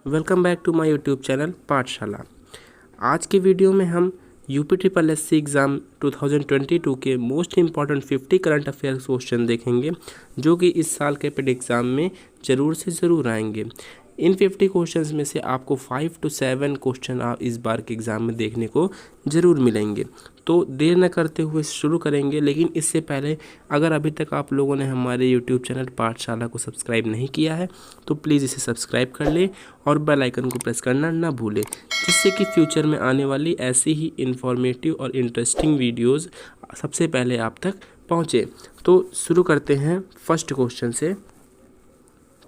Welcome back to my YouTube channel Pathshala. आज के video में हम UPSSC एग्ज़ाम 2022 के most important 50 current affairs question देखेंगे, जो कि इस साल के पेड एग्ज़ाम में ज़रूर से ज़रूर आएंगे। इन 50 क्वेश्चंस में से आपको 5 to 7 क्वेश्चन आप इस बार के एग्ज़ाम में देखने को ज़रूर मिलेंगे। तो देर न करते हुए शुरू करेंगे, लेकिन इससे पहले अगर अभी तक आप लोगों ने हमारे यूट्यूब चैनल पाठशाला को सब्सक्राइब नहीं किया है तो प्लीज़ इसे सब्सक्राइब कर लें और बेल आइकन को प्रेस करना ना भूलें, जिससे कि फ्यूचर में आने वाली ऐसी ही इन्फॉर्मेटिव और इंटरेस्टिंग वीडियोज़ सबसे पहले आप तक पहुँचे। तो शुरू करते हैं फर्स्ट क्वेश्चन से।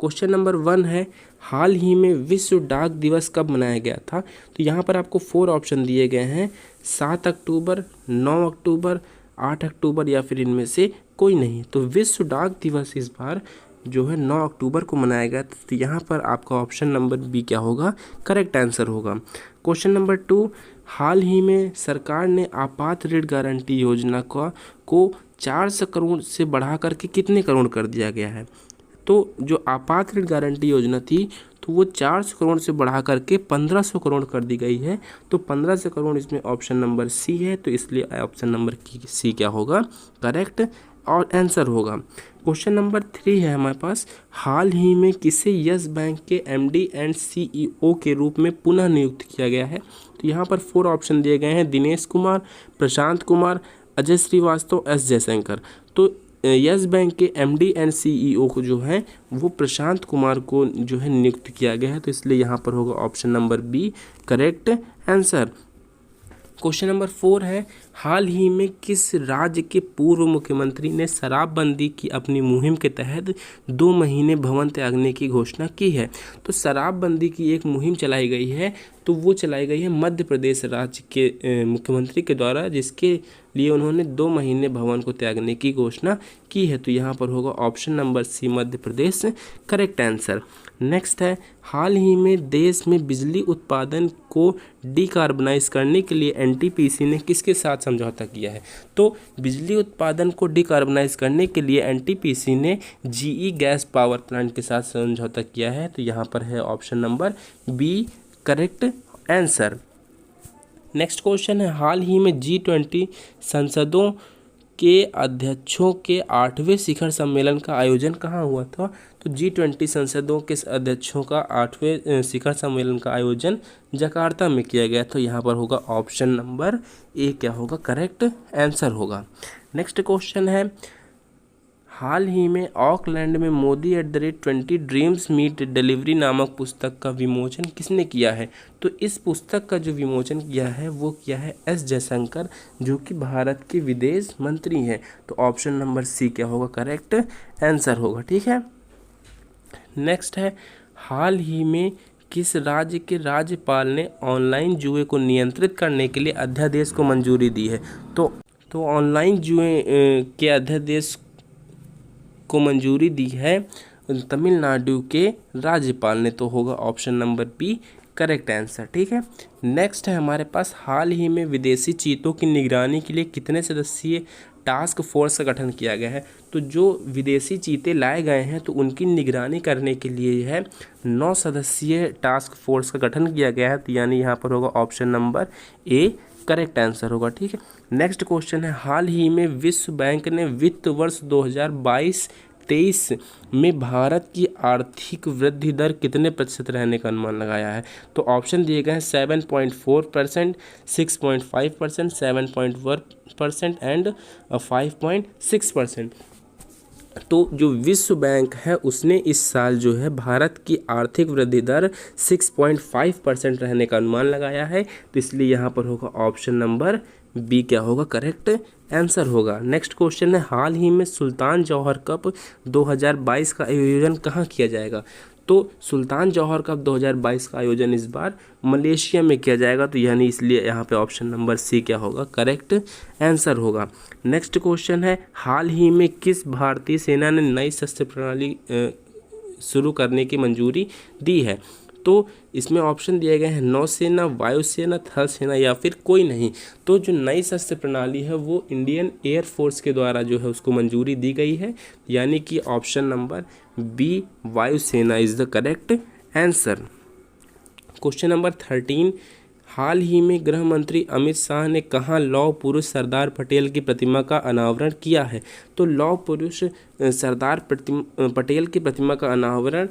क्वेश्चन नंबर 1 है, हाल ही में विश्व डाक दिवस कब मनाया गया था? तो यहाँ पर आपको 4 ऑप्शन दिए गए हैं, 7 अक्टूबर, 9 अक्टूबर, 8 अक्टूबर या फिर इनमें से कोई नहीं। तो विश्व डाक दिवस इस बार जो है 9 अक्टूबर को मनाया गया। तो यहाँ पर आपका ऑप्शन नंबर बी क्या होगा? करेक्ट आंसर होगा। क्वेश्चन नंबर 2, हाल ही में सरकार ने आपात ऋण गारंटी योजना को 400 करोड़ से बढ़ा करके कितने करोड़ कर दिया गया है? तो जो आपात ऋण गारंटी योजना थी तो वो 400 करोड़ से बढ़ा करके 1500 करोड़ कर दी गई है। तो 1500 करोड़ इसमें ऑप्शन नंबर सी है, तो इसलिए ऑप्शन नंबर सी क्या होगा? करेक्ट और आंसर होगा। क्वेश्चन नंबर 3 है हमारे पास, हाल ही में किसे यस बैंक के MD एंड CEO के रूप में पुनः नियुक्त किया गया है? तो यहाँ पर 4 ऑप्शन दिए गए हैं, दिनेश कुमार, प्रशांत कुमार, अजय श्रीवास्तव, S जयशंकर। तो यस बैंक के MD एंड CEO को जो है वो प्रशांत कुमार को जो है नियुक्त किया गया है, तो इसलिए यहाँ पर होगा option number b correct answer. Question number 4 है, हाल ही में किस राज्य के पूर्व मुख्यमंत्री ने शराबबंदी की अपनी मुहिम के तहत 2 महीने भवन त्यागने की घोषणा की है? तो शराबबंदी की एक मुहिम चलाई गई है, तो वो चलाई गई है मध्य प्रदेश राज्य के मुख्यमंत्री के द्वारा, जिसके लिए उन्होंने 2 महीने भवन को त्यागने की घोषणा की है। तो यहाँ पर होगा ऑप्शन नंबर सी Madhya Pradesh correct answer. Next है, हाल ही में देश में बिजली उत्पादन को डिकार्बनाइज करने के लिए NTPC ने किसके साथ समझौता किया है? तो बिजली उत्पादन को डिकार्बनाइज करने के लिए NTPC ने GE गैस पावर प्लांट के साथ समझौता किया है। तो यहाँ पर है option number b correct answer. Next question है, हाल ही में G20 संसदों के अध्यक्षों के 8वें शिखर सम्मेलन का आयोजन कहाँ हुआ था? तो G20 संसदों के अध्यक्षों का 8वें शिखर सम्मेलन का आयोजन जकार्ता में किया गया। तो यहाँ पर होगा ऑप्शन नंबर ए क्या होगा? करेक्ट आंसर होगा। नेक्स्ट क्वेश्चन है, हाल ही में ऑकलैंड में मोदी @20 ड्रीम्स मीट डिलीवरी नामक पुस्तक का विमोचन किसने किया है? तो इस पुस्तक का जो विमोचन किया है वो किया है S जयशंकर, जो कि भारत के विदेश मंत्री हैं। तो ऑप्शन नंबर सी क्या होगा? करेक्ट आंसर होगा। ठीक है। नेक्स्ट है, हाल ही में किस राज्य के राज्यपाल ने ऑनलाइन जुए को नियंत्रित करने के लिए अध्यादेश को मंजूरी दी है? तो ऑनलाइन जुए के अध्यादेश को मंजूरी दी है तमिलनाडु के राज्यपाल ने। तो होगा option number b correct answer. ठीक है। नेक्स्ट है हमारे पास, हाल ही में विदेशी चीतों की निगरानी के लिए कितने सदस्यीय टास्क फोर्स का गठन किया गया है? तो जो विदेशी चीते लाए गए हैं तो उनकी निगरानी करने के लिए है 9 सदस्यीय टास्क फोर्स का गठन किया गया है। तो यानी यहाँ पर होगा option number A correct answer होगा। ठीक है। नेक्स्ट क्वेश्चन है, हाल ही में विश्व बैंक ने वित्त वर्ष 2022-23 में भारत की आर्थिक वृद्धि दर कितने प्रतिशत रहने का अनुमान लगाया है? तो ऑप्शन दिए गए हैं 7.4%, 6.5%, 7.1% एंड 5.6%। तो जो विश्व बैंक है उसने इस साल जो है भारत की आर्थिक वृद्धि दर 6.5% रहने का अनुमान लगाया है। तो इसलिए यहाँ पर होगा ऑप्शन नंबर बी क्या होगा? करेक्ट आंसर होगा। नेक्स्ट क्वेश्चन है, हाल ही में सुल्तान जौहर कप 2022 का आयोजन कहाँ किया जाएगा? तो सुल्तान जौहर कप 2022 का आयोजन इस बार मलेशिया में किया जाएगा। तो यानी इसलिए यहाँ पे ऑप्शन नंबर सी क्या होगा? करेक्ट आंसर होगा। नेक्स्ट क्वेश्चन है, हाल ही में किस भारतीय सेना ने नई शस्त्र प्रणाली शुरू करने की मंजूरी दी है? तो इसमें ऑप्शन दिए गए हैं नौसेना, वायुसेना, थल सेना या फिर कोई नहीं। तो जो नई शस्त्र प्रणाली है वो इंडियन एयरफोर्स के द्वारा जो है उसको मंजूरी दी गई है, यानी कि ऑप्शन नंबर बी वायुसेना is the correct answer. Question number 13, हाल ही में गृह मंत्री अमित शाह ने कहाँ लौह पुरुष सरदार पटेल की प्रतिमा का अनावरण किया है? तो लौह पुरुष सरदार पटेल की प्रतिमा का अनावरण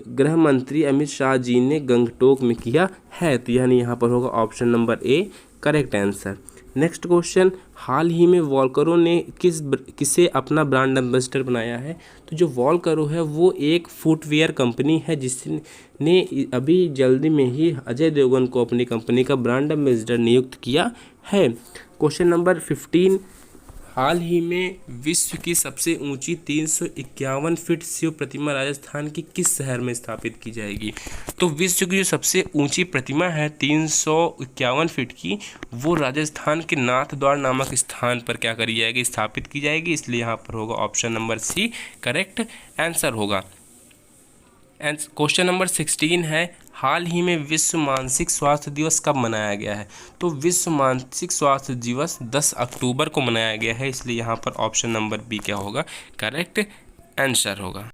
गृह मंत्री अमित शाह जी ने गंगटोक में किया है। तो यानी यहाँ पर होगा option number A correct answer. Next question, हाल ही में वॉल्करो ने किसे अपना ब्रांड एम्बेसडर बनाया है? तो जो वॉल्करो है वो एक फुटवेयर कंपनी है जिसने अभी जल्दी में ही अजय देवगन को अपनी कंपनी का ब्रांड एम्बेसडर नियुक्त किया है। क्वेश्चन नंबर 15, हाल ही में विश्व की सबसे ऊंची 351 फीट शिव प्रतिमा राजस्थान के किस शहर में स्थापित की जाएगी? तो विश्व की जो सबसे ऊंची प्रतिमा है 351 फीट की, वो राजस्थान के नाथद्वार नामक स्थान पर क्या करी जाएगी? स्थापित की जाएगी। इसलिए यहाँ पर होगा option number c correct answer होगा। क्वेश्चन नंबर 16 है, हाल ही में विश्व मानसिक स्वास्थ्य दिवस कब मनाया गया है? तो विश्व मानसिक स्वास्थ्य दिवस 10 अक्टूबर को मनाया गया है। इसलिए यहाँ पर ऑप्शन नंबर बी क्या होगा? करेक्ट आंसर होगा।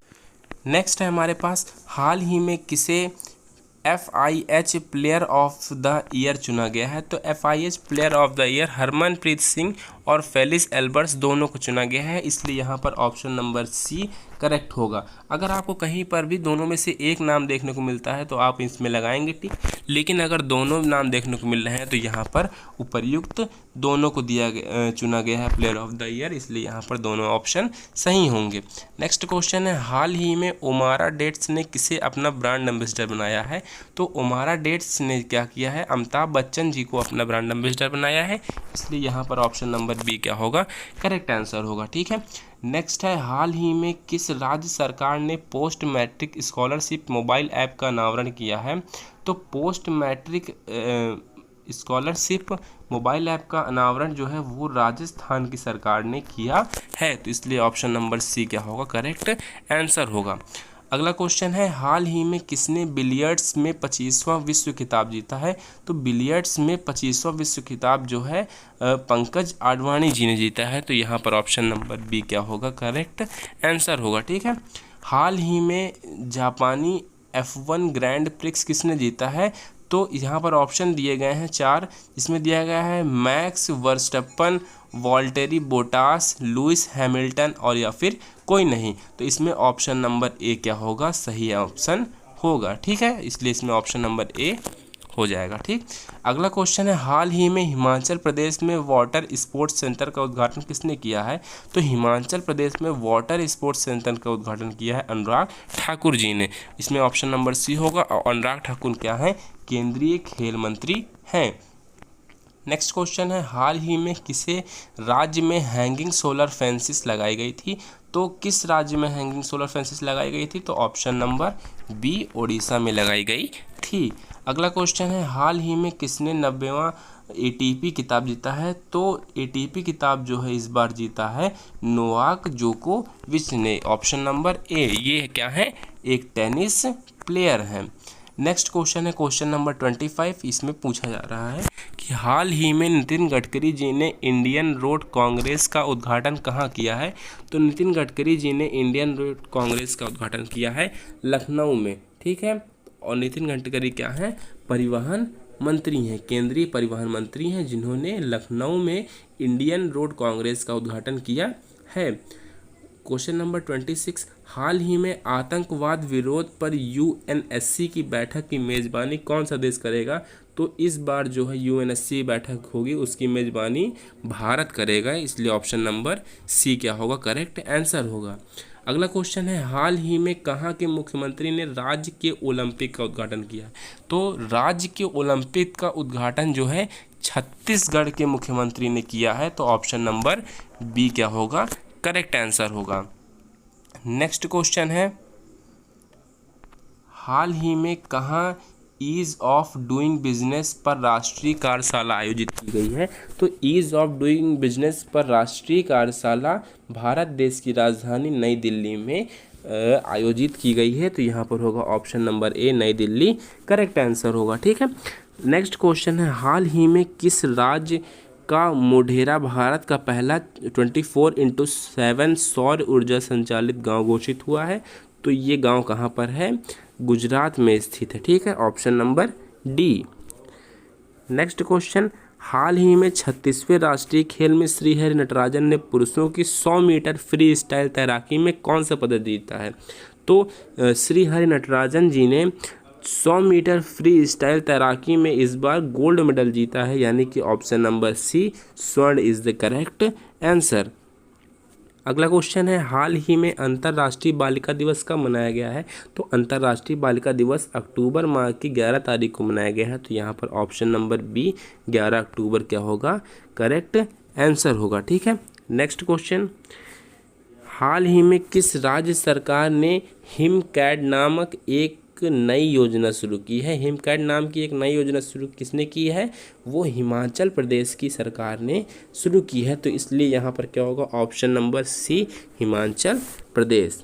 नेक्स्ट है हमारे पास, हाल ही में किसे FIH player of the year चुना गया है? तो FIH player of the year Harmanpreet Singh और फेलिस एल्बर्ट्स दोनों को चुना गया है। इसलिए यहाँ पर ऑप्शन नंबर सी करेक्ट होगा। अगर आपको कहीं पर भी दोनों में से एक नाम देखने को मिलता है तो आप इसमें लगाएंगे टिक, लेकिन अगर दोनों नाम देखने को मिल रहे हैं तो यहाँ पर उपर्युक्त दोनों को चुना गया है प्लेयर ऑफ द ईयर। इसलिए यहाँ पर दोनों ऑप्शन सही होंगे। नेक्स्ट क्वेश्चन है, हाल ही में ओमारा डेट्स ने किसे अपना ब्रांड एम्बेसडर बनाया है? तो ओमारा डेट्स ने क्या किया है? अमिताभ बच्चन जी को अपना ब्रांड एम्बेसडर बनाया है। इसलिए यहाँ पर ऑप्शन नंबर बी क्या होगा? करेक्ट आंसर होगा। ठीक है। नेक्स्ट है, हाल ही में किस राज्य सरकार ने post matric scholarship mobile app का अनावरण किया है? तो post matric scholarship mobile app का अनावरण जो है वो राजस्थान की सरकार ने किया है। तो इसलिए ऑप्शन नंबर सी क्या होगा? करेक्ट आंसर होगा। अगला क्वेश्चन है, हाल ही में किसने बिलियर्ड्स में 25वां विश्व खिताब जीता है? तो बिलियर्ड्स में 25वां विश्व खिताब जो है पंकज आडवाणी जी ने जीता है। तो यहाँ पर ऑप्शन नंबर बी क्या होगा? करेक्ट आंसर होगा। ठीक है। हाल ही में जापानी F1 ग्रैंड प्रिक्स किसने जीता है? तो यहाँ पर ऑप्शन दिए गए हैं 4। इसमें दिया गया है Max Verstappen, Valtteri Bottas, Lewis Hamilton और या फिर कोई नहीं। तो इसमें ऑप्शन नंबर ए क्या होगा? सही ऑप्शन होगा। ठीक है। इसलिए इसमें ऑप्शन नंबर ए हो जाएगा। ठीक। अगला क्वेश्चन है, हाल ही में हिमाचल प्रदेश में वाटर स्पोर्ट्स सेंटर का उद्घाटन किसने किया है? तो हिमाचल प्रदेश में वाटर स्पोर्ट्स सेंटर का उद्घाटन किया है अनुराग ठाकुर जी ने। इसमें ऑप्शन नंबर सी होगा। और अनुराग ठाकुर क्या है? केंद्रीय खेल मंत्री हैं। नेक्स्ट क्वेश्चन है, हाल ही में किसे राज्य में हैंगिंग सोलर फेंसिस लगाई गई थी? तो किस राज्य में हैंगिंग सोलर फेंसिस लगाई गई थी? तो ऑप्शन नंबर बी ओडिशा में लगाई गई थी। अगला क्वेश्चन है, हाल ही में किसने 90वां ATP खिताब जीता है? तो ATP खिताब जो है इस बार जीता है नोवाक जोकोविच ने। ऑप्शन नंबर ए, ये क्या है? एक टेनिस प्लेयर है। नेक्स्ट क्वेश्चन है क्वेश्चन नंबर 25। इसमें पूछा जा रहा है कि हाल ही में नितिन गडकरी जी ने इंडियन रोड कांग्रेस का उद्घाटन कहाँ किया है? तो नितिन गडकरी जी ने इंडियन रोड कांग्रेस का उद्घाटन किया है लखनऊ में। ठीक है। और नितिन गडकरी क्या है? परिवहन मंत्री हैं, केंद्रीय परिवहन मंत्री हैं, जिन्होंने लखनऊ में इंडियन रोड कांग्रेस का उद्घाटन किया है। क्वेश्चन नंबर 26, हाल ही में आतंकवाद विरोध पर UNSC की बैठक की मेज़बानी कौन सा देश करेगा? तो इस बार जो है UNSC बैठक होगी उसकी मेज़बानी भारत करेगा। इसलिए ऑप्शन नंबर सी क्या होगा? करेक्ट आंसर होगा। अगला क्वेश्चन है, हाल ही में कहाँ के मुख्यमंत्री ने राज्य के ओलंपिक का उद्घाटन किया? तो राज्य के ओलंपिक का उद्घाटन जो है छत्तीसगढ़ के मुख्यमंत्री ने किया है। तो ऑप्शन नंबर बी क्या होगा? करेक्ट आंसर होगा। नेक्स्ट क्वेश्चन है, हाल ही में कहाँ ईज़ ऑफ डूइंग बिजनेस पर राष्ट्रीय कार्यशाला आयोजित की गई है? तो ईज़ ऑफ डूइंग बिजनेस पर राष्ट्रीय कार्यशाला भारत देश की राजधानी नई दिल्ली में आयोजित की गई है। तो यहाँ पर होगा ऑप्शन नंबर ए नई दिल्ली करेक्ट आंसर होगा। ठीक है। नेक्स्ट क्वेश्चन है, हाल ही में किस राज्य का मोढेरा भारत का पहला 24/7 सौर ऊर्जा संचालित गांव घोषित हुआ है? तो ये गांव कहाँ पर है? गुजरात में स्थित है। ठीक है। Option number D. Next question, हाल ही में 36वें राष्ट्रीय खेल में श्रीहरि नटराजन ने पुरुषों की 100 मीटर फ्री स्टाइल तैराकी में कौन सा पदक जीता है? तो श्रीहरि नटराजन जी ने 100 मीटर फ्री स्टाइल तैराकी में इस बार गोल्ड मेडल जीता है, यानी कि ऑप्शन नंबर सी स्वर्ण इज द करेक्ट आंसर। अगला क्वेश्चन है, हाल ही में अंतर्राष्ट्रीय बालिका दिवस कब मनाया गया है? तो अंतर्राष्ट्रीय बालिका दिवस अक्टूबर माह की 11 तारीख को मनाया गया है, तो यहाँ पर ऑप्शन नंबर बी 11 अक्टूबर क्या होगा? करेक्ट आंसर होगा। ठीक है, नेक्स्ट क्वेश्चन, हाल ही में किस राज्य सरकार ने हिमकैड नामक एक नई योजना शुरू की है? हिमकैड नाम की एक नई योजना शुरू किसने की है? वो हिमाचल प्रदेश की सरकार ने शुरू की है, तो इसलिए यहाँ पर क्या होगा? ऑप्शन नंबर सी हिमाचल प्रदेश।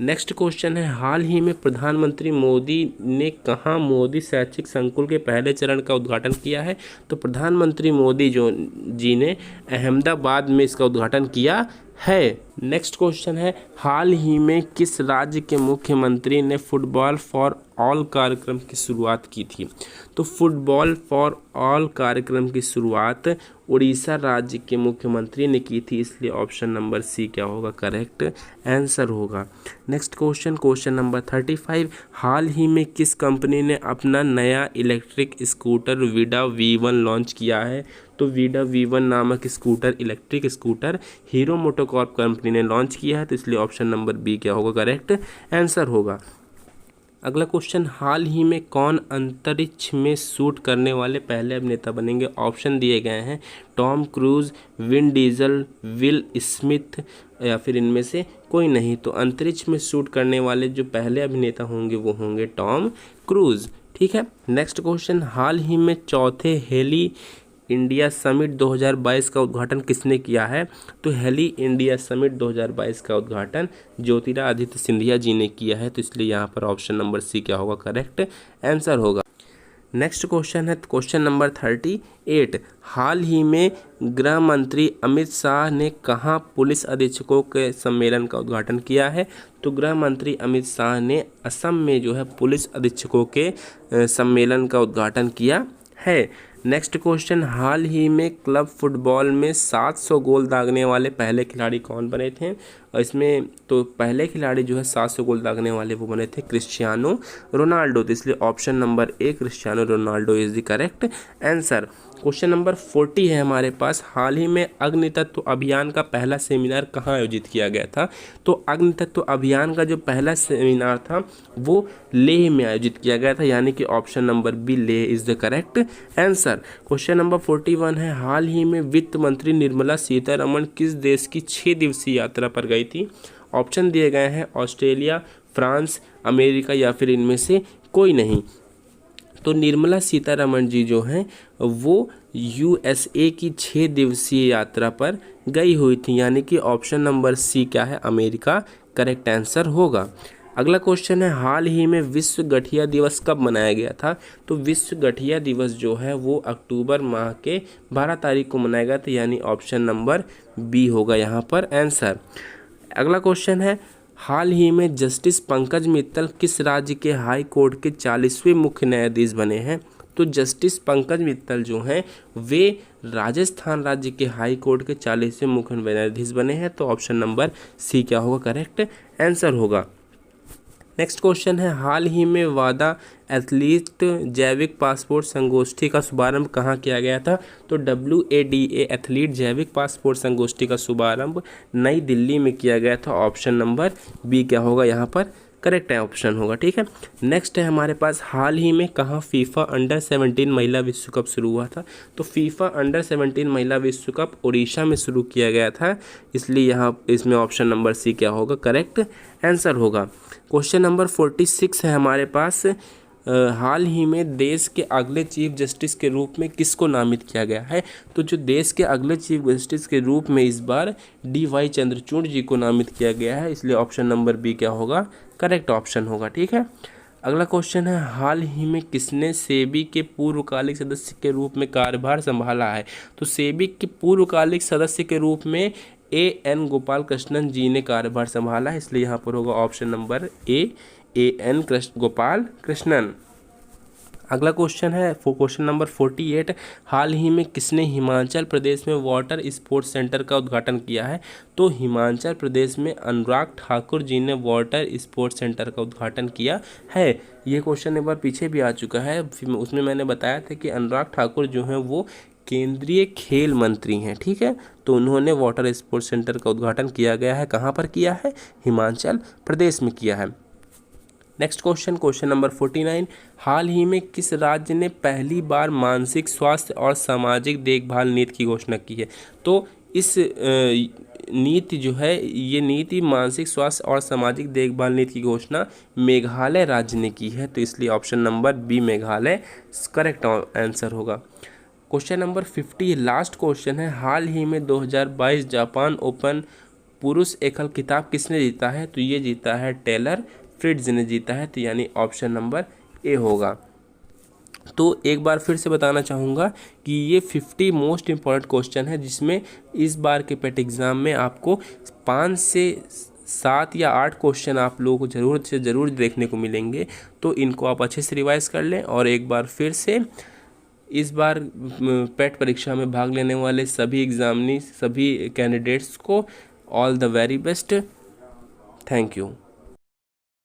नेक्स्ट क्वेश्चन है, हाल ही में प्रधानमंत्री मोदी ने कहाँ मोदी शैक्षिक संकुल के पहले चरण का उद्घाटन किया है? तो प्रधानमंत्री मोदी जी ने अहमदाबाद में इसका उद्घाटन किया है। नेक्स्ट क्वेश्चन है, हाल ही में किस राज्य के मुख्यमंत्री ने फुटबॉल फॉर ऑल कार्यक्रम की शुरुआत की थी? तो फुटबॉल फॉर ऑल कार्यक्रम की शुरुआत उड़ीसा राज्य के मुख्यमंत्री ने की थी, इसलिए ऑप्शन नंबर सी क्या होगा? करेक्ट आंसर होगा। नेक्स्ट क्वेश्चन, क्वेश्चन नंबर 35, हाल ही में किस कंपनी ने अपना नया electric scooter Vida V1 launch किया है? तो वीडा V1 नामक scooter, electric scooter hero MotoCorp company ने लॉन्च किया है, तो इसलिए ऑप्शन नंबर बी क्या होगा? करेक्ट आंसर होगा। अगला क्वेश्चन, हाल ही में कौन अंतरिक्ष में शूट करने वाले पहले अभिनेता बनेंगे? ऑप्शन दिए गए हैं, Tom cruise, Vin Diesel, will Smith या फिर इनमें से कोई नहीं। तो अंतरिक्ष में शूट करने वाले जो पहले अभिनेता होंगे वो होंगे टॉम क्रूज। ठीक है, नेक्स्ट क्वेश्चन, हाल ही में चौथे हेली इंडिया समिट 2022 का उद्घाटन किसने किया है? तो हेली इंडिया समिट 2022 का उद्घाटन ज्योतिरादित्य सिंधिया जी ने किया है, तो इसलिए यहाँ पर ऑप्शन नंबर सी क्या होगा? करेक्ट आंसर होगा। नेक्स्ट क्वेश्चन है क्वेश्चन नंबर 38, हाल ही में गृह मंत्री अमित शाह ने कहाँ पुलिस अधीक्षकों के सम्मेलन का उद्घाटन किया है? तो गृह मंत्री अमित शाह ने असम में जो है पुलिस अधीक्षकों के सम्मेलन का उद्घाटन किया है। नेक्स्ट क्वेश्चन, हाल ही में क्लब फुटबॉल में 700 गोल दागने वाले पहले खिलाड़ी कौन बने थे? और इसमें तो पहले खिलाड़ी जो है 700 गोल दागने वाले वो बने थे क्रिस्टियानो रोनाल्डो, तो इसलिए option number A Cristiano Ronaldo is the correct answer. Question number 40 है हमारे पास, हाल ही में अग्नि तत्व अभियान का पहला सेमिनार कहाँ आयोजित किया गया था? तो अग्नि तत्व अभियान का जो पहला सेमिनार था वो लेह में आयोजित किया गया था, यानी कि option number b Leh is the correct answer. Question number 41 है, हाल ही में वित्त मंत्री निर्मला सीतारमण किस देश की 6 दिवसीय यात्रा पर गई थी? ऑप्शन दिए गए हैं, ऑस्ट्रेलिया, फ्रांस, अमेरिका या फिर इनमें से कोई नहीं। तो निर्मला सीतारमण जी जो हैं वो USA की 6 दिवसीय यात्रा पर गई हुई थी, यानी कि ऑप्शन नंबर सी क्या है? अमेरिका करेक्ट आंसर होगा। अगला क्वेश्चन है, हाल ही में विश्व गठिया दिवस कब मनाया गया था? तो विश्व गठिया दिवस जो है वो अक्टूबर माह के 12 तारीख को मनाया गया था, यानी ऑप्शन नंबर बी होगा यहाँ पर आंसर। अगला क्वेश्चन है, हाल ही में जस्टिस पंकज मित्तल किस राज्य के हाई कोर्ट के 40वें मुख्य न्यायाधीश बने हैं? तो जस्टिस पंकज मित्तल जो हैं वे राजस्थान राज्य के हाई कोर्ट के 40वें मुख्य न्यायाधीश बने हैं, तो ऑप्शन नंबर सी क्या होगा? करेक्ट आंसर होगा। नेक्स्ट क्वेश्चन है, हाल ही में वादा एथलीट जैविक पासपोर्ट संगोष्ठी का शुभारंभ कहाँ किया गया था? तो WADA एथलीट जैविक पासपोर्ट संगोष्ठी का शुभारंभ नई दिल्ली में किया गया था, ऑप्शन नंबर बी क्या होगा? यहाँ पर करेक्ट ऑप्शन होगा। ठीक है, नेक्स्ट है हमारे पास, हाल ही में कहाँ फीफा अंडर 17 महिला विश्व कप शुरू हुआ था? तो फीफा अंडर 17 महिला विश्व कप उड़ीसा में शुरू किया गया था, इसलिए यहाँ इसमें ऑप्शन नंबर सी क्या होगा? करेक्ट आंसर होगा। क्वेश्चन नंबर 46 है हमारे पास, हाल ही में देश के अगले चीफ जस्टिस के रूप में किसको नामित किया गया है? तो जो देश के अगले चीफ जस्टिस के रूप में इस बार DY चंद्रचूड़ जी को नामित किया गया है, इसलिए ऑप्शन नंबर बी क्या होगा? करेक्ट ऑप्शन होगा। ठीक है, अगला क्वेश्चन है, हाल ही में किसने सेबी के पूर्वकालिक सदस्य के रूप में कार्यभार संभाला है? तो सेबी के पूर्वकालिक सदस्य के रूप में AN गोपाल कृष्णन जी ने कार्यभार संभाला है, इसलिए यहाँ पर होगा option number A AN Gopal Krishnan. अगला क्वेश्चन है क्वेश्चन नंबर 48। हाल ही में किसने हिमाचल प्रदेश में वाटर स्पोर्ट्स सेंटर का उद्घाटन किया है? तो हिमाचल प्रदेश में अनुराग ठाकुर जी ने वाटर स्पोर्ट्स सेंटर का उद्घाटन किया है। ये क्वेश्चन एक बार पीछे भी आ चुका है, उसमें मैंने बताया था कि अनुराग ठाकुर जो हैं वो केंद्रीय खेल मंत्री हैं, ठीक है। तो उन्होंने वाटर स्पोर्ट्स सेंटर का उद्घाटन किया गया है, कहाँ पर किया है? हिमाचल प्रदेश में किया है। Next question, question number 49। हाल ही में किस राज्य ने पहली बार मानसिक स्वास्थ्य और सामाजिक देखभाल नीति की घोषणा की है? तो इस नीति जो है, ये नीति मानसिक स्वास्थ्य और सामाजिक देखभाल नीति की घोषणा मेघालय राज्य ने की है। तो इसलिए option number b Meghalaya correct answer होगा। क्वेश्चन नंबर 50 लास्ट क्वेश्चन है। हाल ही में 2022 जापान ओपन पुरुष एकल खिताब किसने जीता है? तो ये जीता है टेलर फ्रिट्ज ने जीता है। तो यानी ऑप्शन नंबर ए होगा। तो एक बार फिर से बताना चाहूँगा कि ये 50 मोस्ट इम्पॉर्टेंट क्वेश्चन है, जिसमें इस बार के पेट एग्ज़ाम में आपको 5 से 7 या 8 क्वेश्चन आप लोगों को ज़रूर से ज़रूर देखने को मिलेंगे। तो इनको आप अच्छे से रिवाइज़ कर लें। और एक बार फिर से इस बार पेट परीक्षा में भाग लेने वाले सभी सभी कैंडिडेट्स को all the very best. Thank you.